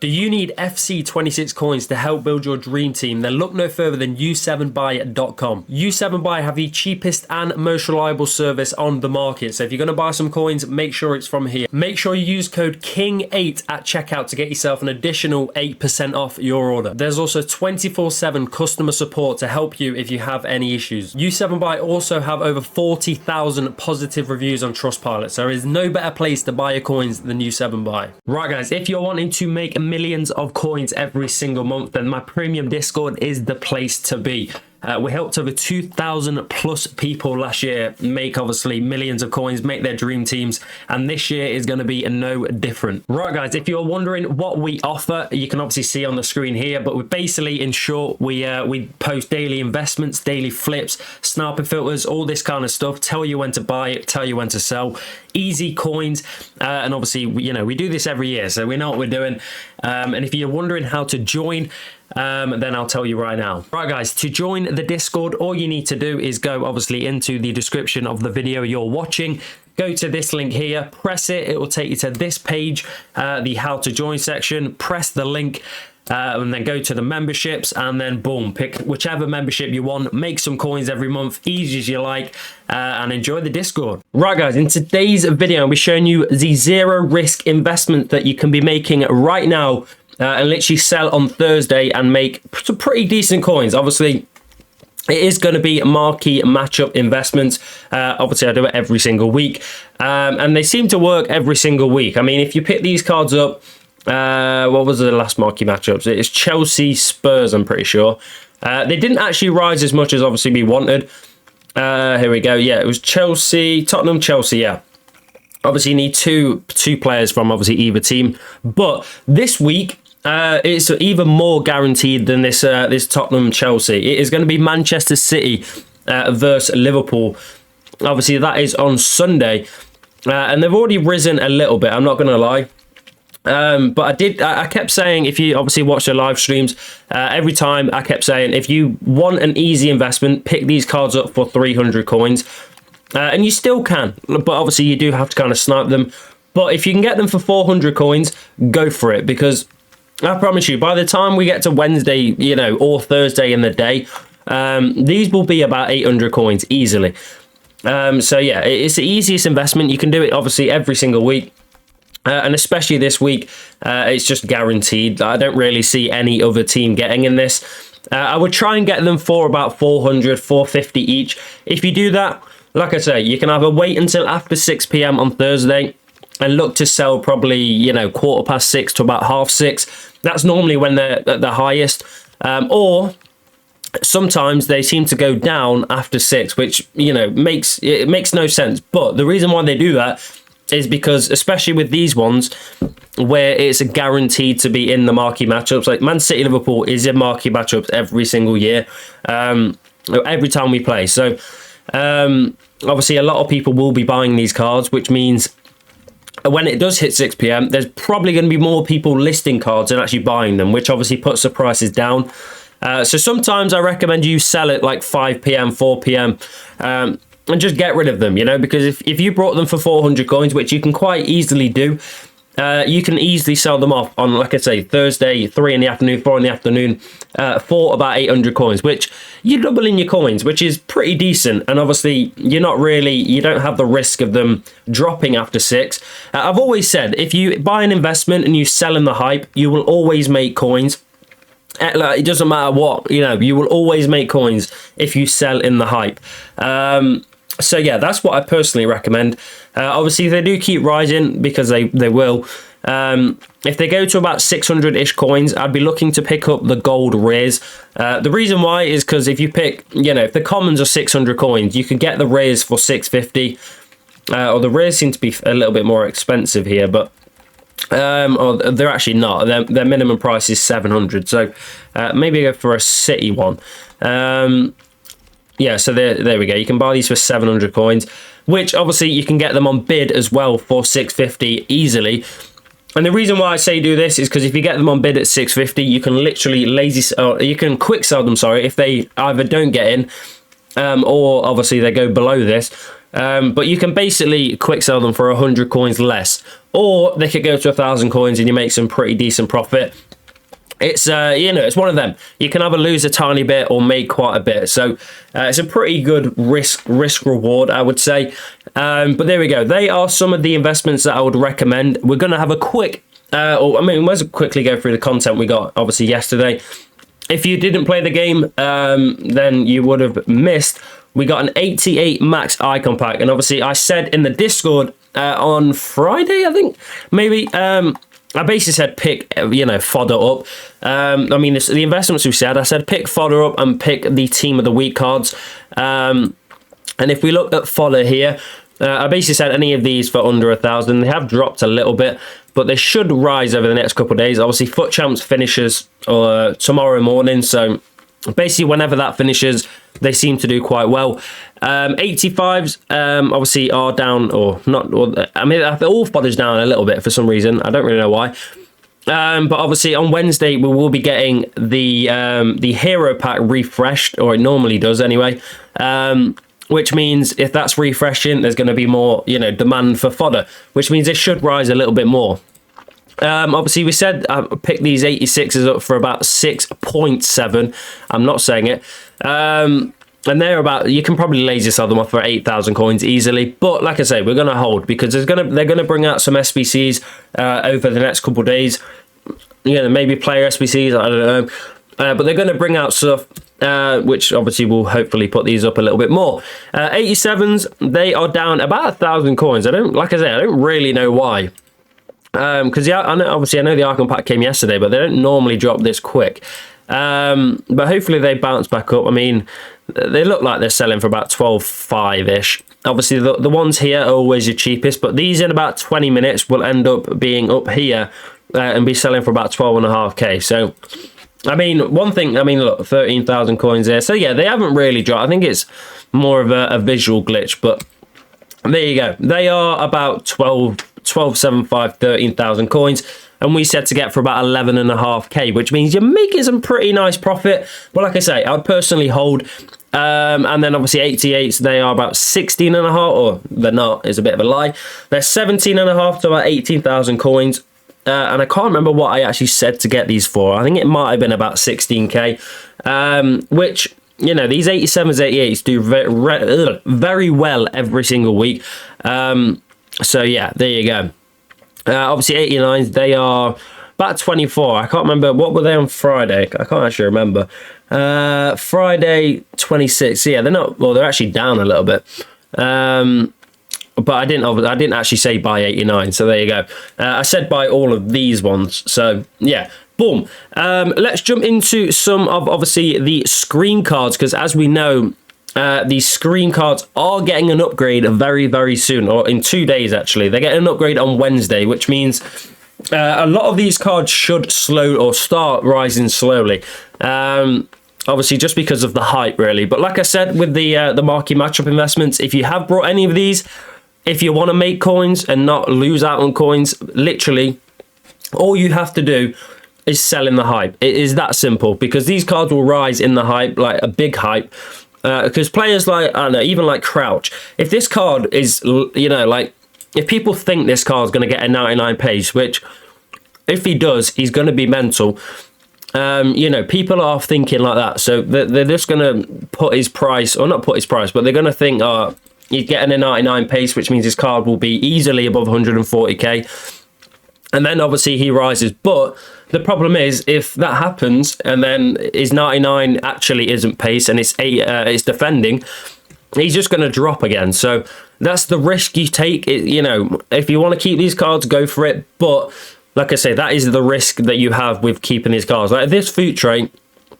Do you need FC26 coins to help build your dream team? Then look no further than u7buy.com. U7buy have the cheapest and most reliable service on the market. So if you're going to buy some coins, make sure it's from here. Make sure you use code KING8 at checkout to get yourself an additional 8% off your order. There's also 24/7 customer support to help you if you have any issues. U7buy also have over 40,000 positive reviews on Trustpilot. So there is no better place to buy your coins than U7buy. Right guys, if you're wanting to make millions of coins every single month, then my premium Discord is the place to be. We helped over 2,000 plus people last year make obviously millions of coins, make their dream teams, and this year is going to be no different. Right guys, if you're wondering what we offer, you can obviously see on the screen here, but we basically, in short, we post daily investments, daily flips, sniping filters, all this kind of stuff, tell you when to buy it, tell you when to sell, easy coins, and obviously we do this every year, so we know what we're doing. And if you're wondering how to join, then I'll tell you right now. Right guys, to join the Discord, all you need to do is go obviously into the description of the video you're watching, go to this link here, press it, it will take you to this page, the how to join section, press the link, and then go to the memberships, and then boom, pick whichever membership you want, make some coins every month, easy as you like, and enjoy the Discord. Right guys, in today's video I'll be showing you the zero risk investment that you can be making right now, and literally sell on Thursday and make some pretty decent coins. Obviously it is going to be marquee matchup investments. Obviously I do it every single week, and they seem to work every single week. I mean, if you pick these cards up, what was the last marquee matchups? It's Chelsea Spurs, I'm pretty sure. They didn't actually rise as much as obviously we wanted. Here we go. Yeah, it was Chelsea, Tottenham, Chelsea. Yeah, obviously you need two players from obviously either team, but this week it's even more guaranteed than this this Tottenham Chelsea. It is going to be Manchester City versus Liverpool. Obviously that is on Sunday, and they've already risen a little bit, I'm not going to lie. But I kept saying, if you obviously watch the live streams, every time I kept saying, if you want an easy investment, pick these cards up for 300 coins, and you still can, but obviously you do have to kind of snipe them. But if you can get them for 400 coins, go for it, because I promise you, by the time we get to Wednesday, or Thursday in the day, these will be about 800 coins easily. So yeah, it's the easiest investment. You can do it obviously every single week. And especially this week, it's just guaranteed. I don't really see any other team getting in this. I would try and get them for about 400, 450 each. If you do that, like I say, you can either wait until after 6 p.m. on Thursday and look to sell probably, 6:15 to about 5:30. That's normally when they're at the highest. Or sometimes they seem to go down after 6, which, makes no sense. But the reason why they do that is because, especially with these ones where it's guaranteed to be in the marquee matchups, like Man City Liverpool is in marquee matchups every single year, every time we play. So obviously a lot of people will be buying these cards, which means when it does hit 6 p.m, there's probably going to be more people listing cards than actually buying them, which obviously puts the prices down. So sometimes I recommend you sell it like 5 p.m, 4 p.m, and just get rid of them, because if you brought them for 400 coins, which you can quite easily do, you can easily sell them off on, like I say, Thursday, 3 in the afternoon, 4 in the afternoon, for about 800 coins, which you're doubling your coins, which is pretty decent. And obviously you don't have the risk of them dropping after 6. I've always said, if you buy an investment and you sell in the hype, you will always make coins. It doesn't matter what, you will always make coins if you sell in the hype. So yeah, that's what I personally recommend. Obviously, they do keep rising, because they will. If they go to about 600-ish coins, I'd be looking to pick up the gold rares. The reason why is because if you pick, if the commons are 600 coins, you can get the rares for 650. Or the rares seem to be a little bit more expensive here, but or they're actually not. Their minimum price is 700. So maybe go for a city one. Yeah, so there we go. You can buy these for 700 coins, which obviously you can get them on bid as well for 650 easily. And the reason why I say do this is because if you get them on bid at 650, you can literally you can quick sell them, sorry, if they either don't get in, or obviously they go below this. But you can basically quick sell them for 100 coins less, or they could go to 1,000 coins and you make some pretty decent profit. It's you know, it's one of them. You can either lose a tiny bit or make quite a bit. So it's a pretty good risk reward, I would say. But there we go. They are some of the investments that I would recommend. We're going to have a quick, let's quickly go through the content we got obviously yesterday. If you didn't play the game, then you would have missed. We got an 88 max icon pack, and obviously I said in the Discord on Friday, I think maybe. I basically said pick, fodder up. The investments we said, I said pick fodder up and pick the team of the week cards. And if we look at fodder here, I basically said any of these for under 1,000. They have dropped a little bit, but they should rise over the next couple of days. Obviously, FUT Champs finishes tomorrow morning, so basically whenever that finishes, they seem to do quite well. 85s obviously are down, or not. All fodder's down a little bit for some reason. I don't really know why. But obviously on Wednesday we will be getting the hero pack refreshed, or it normally does anyway. Which means if that's refreshing, there's going to be more, demand for fodder, which means it should rise a little bit more. Obviously, we said pick these 86s up for about 6.7. I'm not saying it. And they're about, you can probably lazy sell them off for 8,000 coins easily. But like I say, we're going to hold because they're going to bring out some SBCs over the next couple of days. Maybe player SBCs, I don't know. But they're going to bring out stuff which obviously will hopefully put these up a little bit more. 87s, they are down about 1,000 coins. I don't really know why. Because I know the icon pack came yesterday, but they don't normally drop this quick. But hopefully they bounce back up. I mean, they look like they're selling for about 12.5-ish. Obviously, the ones here are always your cheapest, but these in about 20 minutes will end up being up here and be selling for about 12.5k. So, look, 13,000 coins there. So yeah, they haven't really dropped. I think it's more of a visual glitch, but there you go. They are about 12.75, 13,000 coins, and we said to get for about 11.5k, which means you're making some pretty nice profit. But like I say, I'd personally hold. And then obviously 88s, they are about 16.5, or they're not, is a bit of a lie. They're 17.5 to about 18,000 coins. And I can't remember what I actually said to get these for. I think it might have been about 16k, which, these 87s, 88s do very well every single week. So yeah, there you go. Obviously 89s, they are about 24. I can't remember, what were they on Friday? I can't actually remember. Friday 26. Yeah, they're actually down a little bit. But I didn't actually say buy 89, so there you go. I said buy all of these ones, so yeah, boom. Let's jump into some of obviously the screen cards, because as we know, these screen cards are getting an upgrade very, very soon, or in 2 days actually. They're getting an upgrade on Wednesday, which means a lot of these cards should start rising slowly. Obviously, just because of the hype, really. But like I said, with the marquee matchup investments, if you have brought any of these, if you want to make coins and not lose out on coins, literally, all you have to do is sell in the hype. It is that simple, because these cards will rise in the hype, like a big hype. Because players like, I don't know, even like Crouch, if this card is, if people think this card is going to get a 99 pace, which if he does, he's going to be mental. People are thinking like that, so they're just going to put his price, or not put his price, but they're going to think, he's getting a 99 pace, which means his card will be easily above 140k, and then obviously he rises. But the problem is, if that happens and then his 99 actually isn't pace and it's defending, he's just going to drop again. So that's the risk you take. If you want to keep these cards, go for it, but like I say, that is the risk that you have with keeping these cards. Like if this FUT trait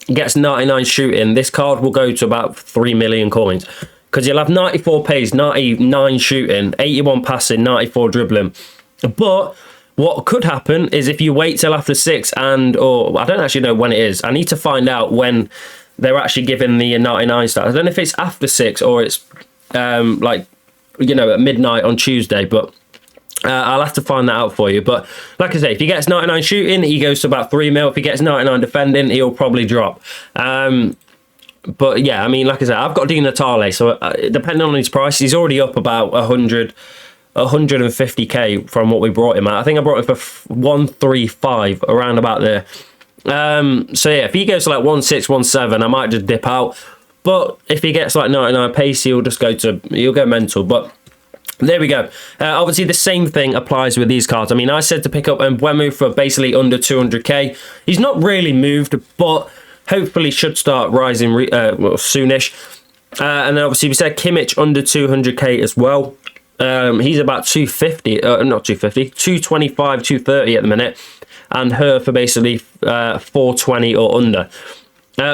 gets 99 shooting, this card will go to about 3 million coins, because you'll have 94 pace, 99 shooting, 81 passing, 94 dribbling. But what could happen is if you wait till after 6 or I don't actually know when it is. I need to find out when they're actually giving the 99 stars. I don't know if it's after 6 or it's at midnight on Tuesday, but I'll have to find that out for you. But like I say, if he gets 99 shooting, he goes to about 3 mil. If he gets 99 defending, he'll probably drop. But yeah, like I said, I've got Di Natale, so depending on his price, he's already up about 100 150k from what we brought him at. I think I brought him for 135, around about there. So yeah, if he goes to like 1617, I might just dip out. But if he gets like 99 pace, he'll go mental. But there we go. Obviously, the same thing applies with these cards. I mean, I said to pick up Mbeumo for basically under 200k. He's not really moved, but hopefully should start rising soonish. And then obviously we said Kimmich under 200k as well. He's about 250, not 250, 225, 230 at the minute. And her for basically 420 or under.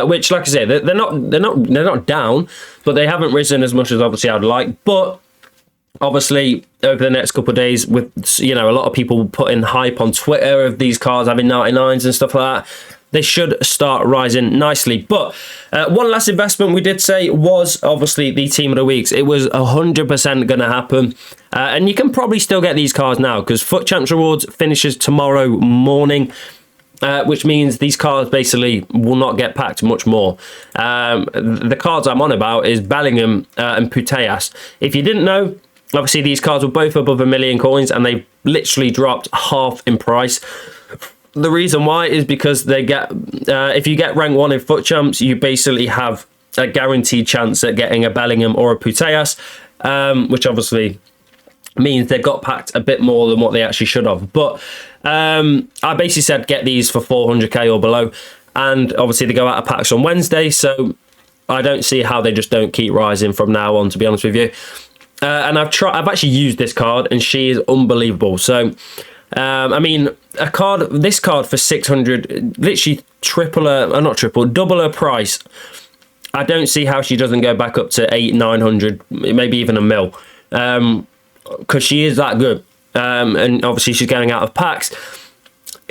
Which, like I say, they're not down, but they haven't risen as much as obviously I'd like. But obviously, over the next couple of days, with a lot of people putting hype on Twitter of these cards having 99s and stuff like that, they should start rising nicely. But one last investment we did say was obviously the Team of the Weeks. It was 100% going to happen. And you can probably still get these cards now because FUT Champs Rewards finishes tomorrow morning. Which means these cards basically will not get packed much more. The cards I'm on about is Bellingham and Putellas. If you didn't know, obviously these cards were both above 1 million coins and they literally dropped half in price. The reason why is because they get, if you get rank 1 in FUT Champs, you basically have a guaranteed chance at getting a Bellingham or a Putellas, which obviously means they got packed a bit more than what they actually should have. But I basically said get these for 400k or below, and obviously they go out of packs on Wednesday, so I don't see how they just don't keep rising from now on, to be honest with you. And I've actually used this card and she is unbelievable. So I mean, this card for 600, literally double her price. I don't see how she doesn't go back up to 800-900, maybe even a mil. Because she is that good, and obviously she's going out of packs.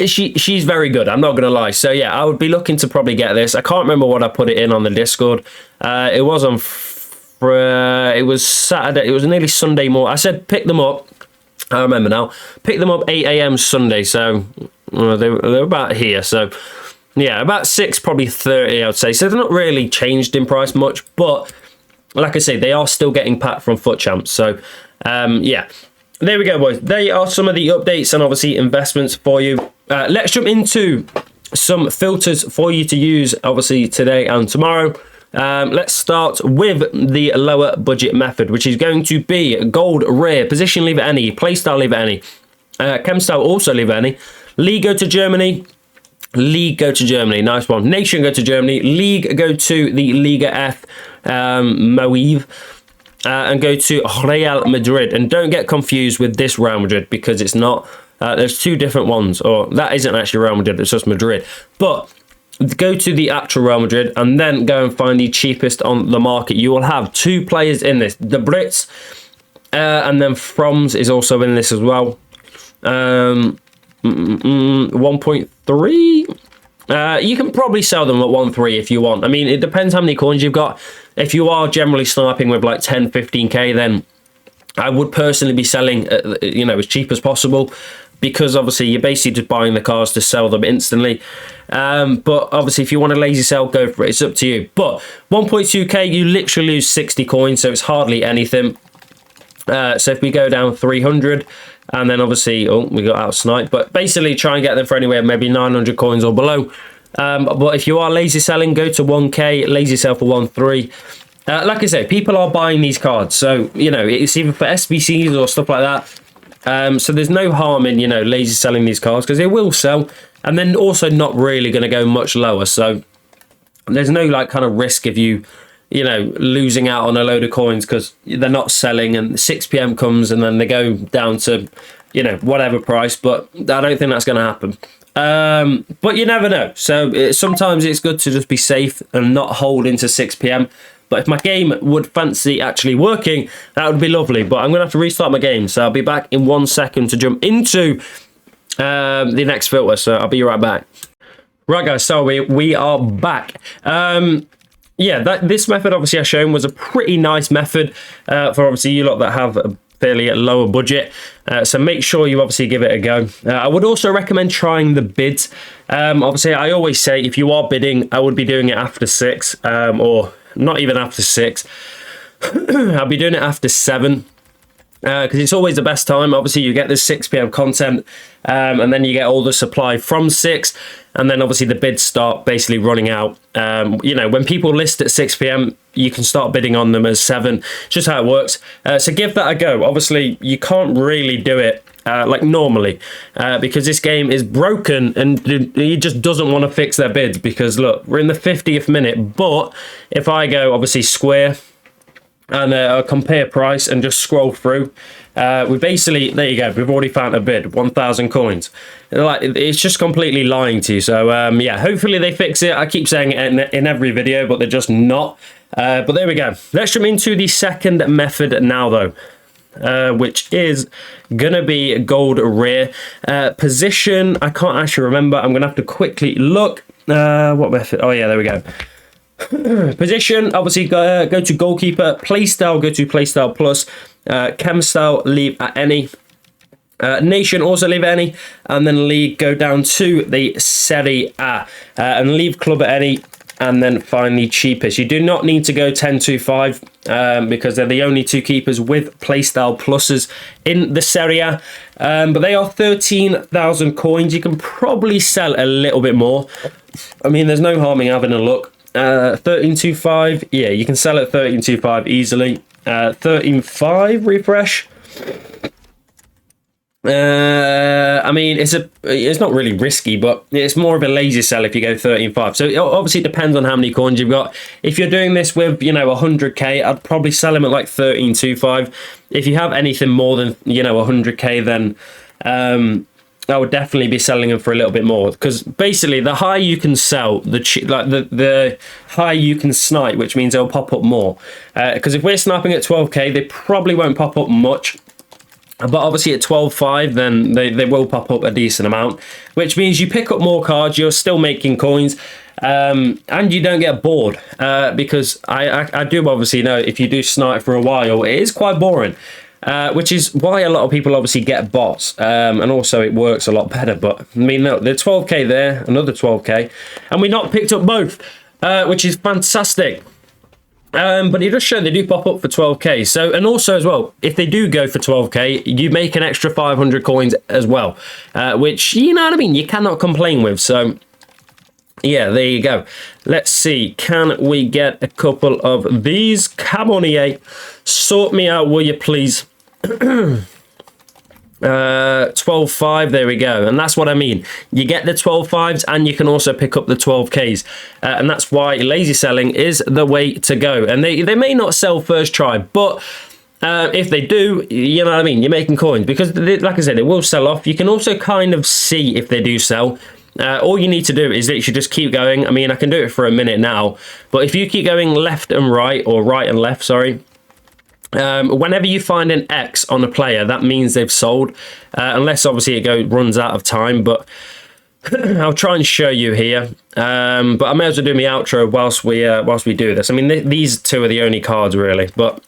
She's very good, I'm not gonna lie. So yeah, I would be looking to probably get this. I can't remember what I put it in on the Discord. It was on it was Saturday, it was nearly Sunday morning. I said pick them up, I remember now, pick them up 8 a.m. Sunday, so they're about here. So yeah, about 6, probably 30 I'd say. So they're not really changed in price much, but like I say, they are still getting packed from FUT Champs. So yeah, there we go, boys. They are some of the updates and obviously investments for you. Let's jump into some filters for you to use obviously today and tomorrow. Let's start with the lower budget method, which is going to be gold rare, position leave it any, playstyle leave it any, chem style also leave it any, league go to Germany, league go to Germany, nice one, nation go to Germany, league go to the Liga F, Moev. And go to Real Madrid, and don't get confused with this Real Madrid because it's not. There's two different ones, or that isn't actually Real Madrid, it's just Madrid. But go to the actual Real Madrid and then go and find the cheapest on the market. You will have 2 players in this, the Brits, and then Froms is also in this as well. 1.3. You can probably sell them at 1.3 if you want. I mean, it depends how many coins you've got. If you are generally sniping with like 10, 15k, then I would personally be selling, as cheap as possible, because obviously you're basically just buying the cars to sell them instantly. But obviously, if you want a lazy sell, go for it. It's up to you. But 1.2k, you literally lose 60 coins, so it's hardly anything. So if we go down 300, and then obviously, we got out snipe, but basically try and get them for anywhere maybe 900 coins or below. But if you are lazy selling, go to 1k, lazy sell for 1.3. Like I say, people are buying these cards, so it's either for SBCs or stuff like that. So there's no harm in lazy selling these cards because they will sell, and then also not really going to go much lower. So there's no like kind of risk of you losing out on a load of coins because they're not selling, and 6 p.m. comes and then they go down to whatever price. But I don't think that's going to happen. But you never know. So sometimes it's good to just be safe and not hold into 6 p.m. But if my game would fancy actually working, that would be lovely. But I'm going to have to restart my game. So I'll be back in 1 second to jump into the next filter. So I'll be right back. Right, guys. So we are back. Yeah, this method obviously I've shown was a pretty nice method for obviously you lot that have a fairly lower budget. So make sure you obviously give it a go. I would also recommend trying the bids. Obviously, I always say if you are bidding, I would be doing it after 6 or not even after 6. I'll be doing it after 7. because it's always the best time. Obviously, you get this 6 p.m. content, and then you get all the supply from 6, and then obviously the bids start basically running out. You know, when people list at 6 p.m, you can start bidding on them as 7. It's just how it works. So give that a go. Obviously, you can't really do it like normally, because this game is broken and he just doesn't want to fix their bids, because look, we're in the 50th minute. But if I go obviously square and compare price and just scroll through, we basically, there you go, we've already found a bid, 1,000 coins. Like, it's just completely lying to you. So yeah, hopefully they fix it. I keep saying it in every video, but they're just not. But there we go. Let's jump into the second method now though, which is gonna be gold rare. Position, I can't actually remember. I'm gonna have to quickly look. What method? Oh yeah, there we go. Position, obviously go to goalkeeper. Playstyle, go to playstyle plus. Chem style, leave at any. Nation, also leave at any. And then league, go down to the Serie A, and leave club at any. And then find the cheapest. You do not need to go 10-5, because they're the only 2 keepers with playstyle pluses in the Serie A. But they are 13,000 coins. You can probably sell a little bit more. I mean, there's no harm in having a look. 13.25, yeah, you can sell at 13.25 easily. 13.5 refresh. I mean, it's not really risky, but it's more of a lazy sell if you go 13.5. So it obviously depends on how many coins you've got. If you're doing this with, you know, 100k, I'd probably sell them at like 13.25. If you have anything more than, you know, 100k, then I would definitely be selling them for a little bit more, because basically the higher you can sell, the higher you can snipe, which means they'll pop up more. Because if we're sniping at 12k, they probably won't pop up much. But obviously at 12.5, then they will pop up a decent amount, which means you pick up more cards, you're still making coins, and you don't get bored, because I do obviously know if you do snipe for a while, it is quite boring. Which is why a lot of people obviously get bots, and also it works a lot better. But I mean, look, the 12k there, another 12k, and we not picked up both, which is fantastic. But it does show they do pop up for 12k. So, and also as well, if they do go for 12k, you make an extra 500 coins as well, which, you know what I mean, you cannot complain with. So yeah, there you go. Let's see, can we get a couple of these? Come on, EA, sort me out, will you please? 12.5, there we go. And that's what I mean, you get the 12.5s and you can also pick up the 12ks, and that's why lazy selling is the way to go. And they may not sell first try, but if they do, you know what I mean, you're making coins, because like I said, it will sell off. You can also kind of see if they do sell. All you need to do is literally just keep going. I mean, I can do it for a minute now, but if you keep going left and right, or right and left, sorry, whenever you find an X on a player, that means they've sold, unless obviously it runs out of time. But I'll try and show you here, but I may as well do my outro whilst we do this. I mean, these 2 are the only cards really, but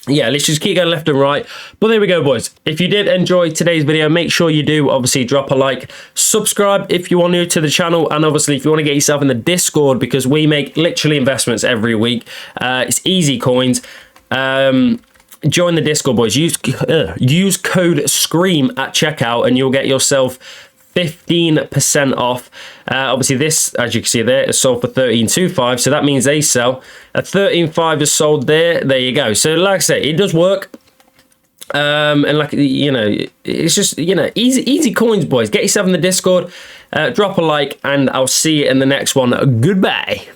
yeah, let's just keep going left and right. But there we go, boys. If you did enjoy today's video, make sure you do obviously drop a like, subscribe if you are new to the channel, and obviously if you want to get yourself in the Discord, because we make literally investments every week. It's easy coins. Join the Discord, boys. Use code SCREAM at checkout and you'll get yourself 15% off. Obviously this, as you can see there, is sold for 13.25, so that means they sell. A 13.5 is sold there. There you go. So like I say, it does work. And like, you know, it's just, you know, easy coins, boys. Get yourself in the Discord, drop a like, and I'll see you in the next one. Goodbye.